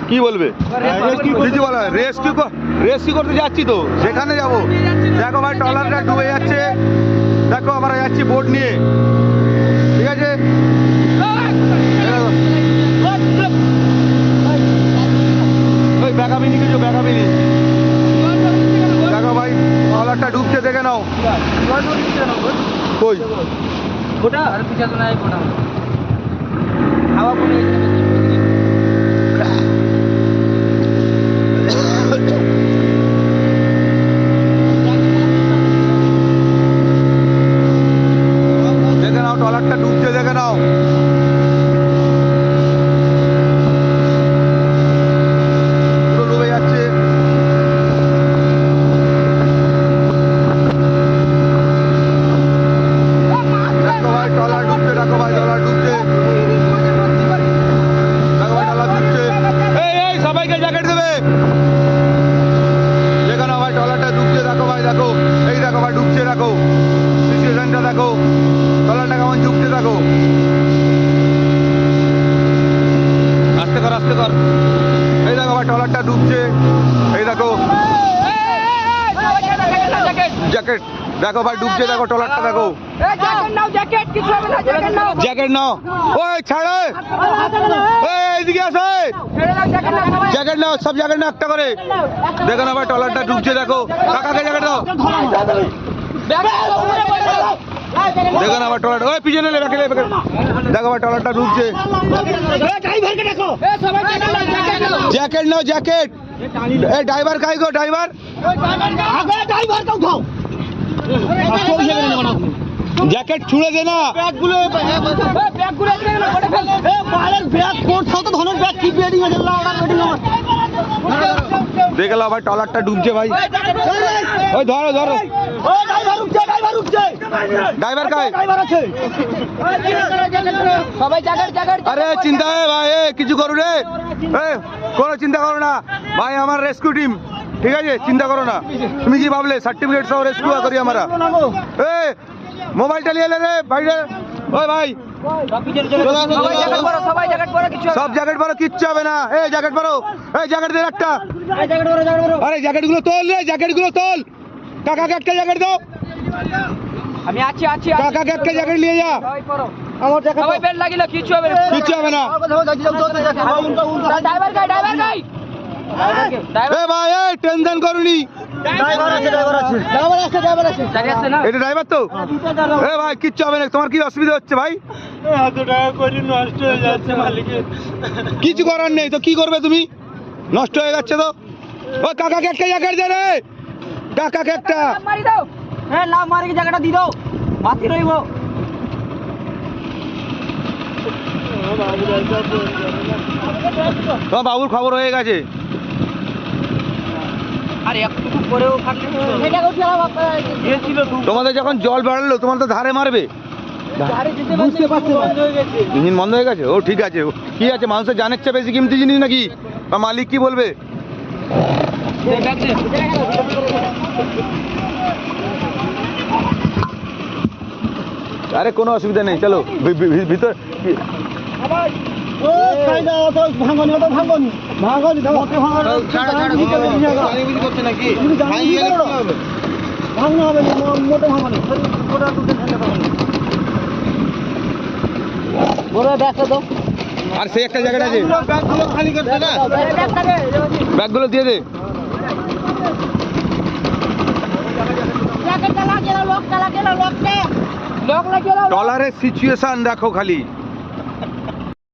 কি বলবে? কিছু বলা রেস্কিউ করতে যাচ্ছি তো, সেখানে যাব। দেখো ভাই ট্রলারটা ডুবে যাচ্ছে, দেখো আমরা যাচ্ছি বোট নিয়ে, ঠিক আছে? ওই ব্যাগামিনি কিছু ব্যাগামিনি, দেখো ভাই ট্রলারটা ডুবছে, দেখে নাও। কই ওটা আর পিছাতো নাই, ওটা হাওয়া কমে দেখে নাও ট্রলারটা ডুবছে, দেখে নাও। পুরো ডুবে যাচ্ছে। দেখো ভাই ট্রলার ডুবছে, দেখো ভাই ট্রলার ডুবছে, দেখো ভাই ট্রলার ডুবছে। এই সবাইকে জ্যাকেট দেবে। দেখে নাও ভাই ট্রলারটা ডুবছে, দেখো ভাই দেখো, এই দেখো ভাই ডুবছে, দেখো সিচুয়েশনটা দেখো, ট্রলারটা কেমন ডুবছে দেখো। আস্তে কর আস্তে কর, এই দেখো ভাই ট্রলারটা ডুবছে, এই দেখো জ্যাকেট, দেখো ভাই ডুবছে, দেখো ট্রলারটা দেখো। জ্যাকেট নাও, ওই ছাড়ে, এইদিকে আসো, জ্যাকেট নাও, সব জ্যাকেট নাও একটা করে। দেখো না ভাই ট্রলারটা ডুবছে, দেখো কাকাকে জ্যাকেট দাও। দেখো না ভাই ট্রলার, ওই পিছনে লে, দেখো ভাই ট্রলারটা ডুবছে। জ্যাকেট নাও জ্যাকেট, এই ড্রাইভার কাই গো, ড্রাইভার জ্যাকেট ছুঁড়ে দে না। দেখে নাও ভাই ট্রলারটা ডুবছে ভাই, ওই ধরো ধরো, ড্রাইভার কাই? আরে চিন্তা ভাই, কিছু করো রে, কোনো চিন্তা করো না ভাই, আমার রেস্কিউ টিম, ঠিক আছে? চিন্তা করো না। তুমি কি ভাবলে সার্টিফিকেট সহ রেস্কিউ করি আমরা? মোবাইলটা নিয়ে এলে রে ভাইরে, ওই ভাই সব জ্যাকেট পরো, কিচ্ছু হবে না। এই জ্যাকেট পরো, এই জ্যাকেট দে একটা, আরে জ্যাকেট গুলো তোল রে, জ্যাকেট গুলো তোল। কাকাকে একটা জ্যাকেট দাও, আমি আছি আছি। কাকাকে একটা জ্যাকেট নিয়ে যা। আমার জ্যাকেট সবাই বেল্ট লাগিলে কিচ্ছু হবে না, কিচ্ছু হবে না। ড্রাইভার গাই, ড্রাইভার গাই, এ ভাই এই টেনশন করুনি, ড্রাইভার আছে, ড্রাইভার আছে, ড্রাইভার আছে, ড্রাইভার আছে, দাঁড়িয়ে আছে না? এটা ড্রাইভার তো? এ ভাই কিচ্ছু হবে না। তোমার কি অসুবিধা হচ্ছে ভাই? এত টাকা করে নষ্ট হয়ে যাচ্ছে মালিকের। কিছু করার নেই তো, কি করবে তুমি? নষ্ট হয়ে যাচ্ছে তো। ও কাকাকে একটা জ্যাকেট দে রে, কাকাকে একটা মারি দাও। হ্যাঁ না মারি, কি জায়গাটা দি দাও, বাতি রইব। তোমার বাবুর খবর হয়ে গেছে। আরে একটু পরেও থাকলে তোমাদের যখন জল বাড়লো, তোমার তো ধারে মারবে। বুঝতে পারছি, বন্ধ হয়ে গেছে। ইঞ্জিন বন্ধ হয়ে গেছে? ও ঠিক আছে, কি আছে, মানুষের জানের চেয়ে বেশি কিমতি জিনিস নাকি? বা মালিক কি বলবে? আরে কোনো অসুবিধা নেই, চলো ভিতর। আর সেই একটা জ্যাকেট আছে, ব্যাগগুলো দিয়ে দে। ট্রলারের সিচুয়েশন দেখো খালি।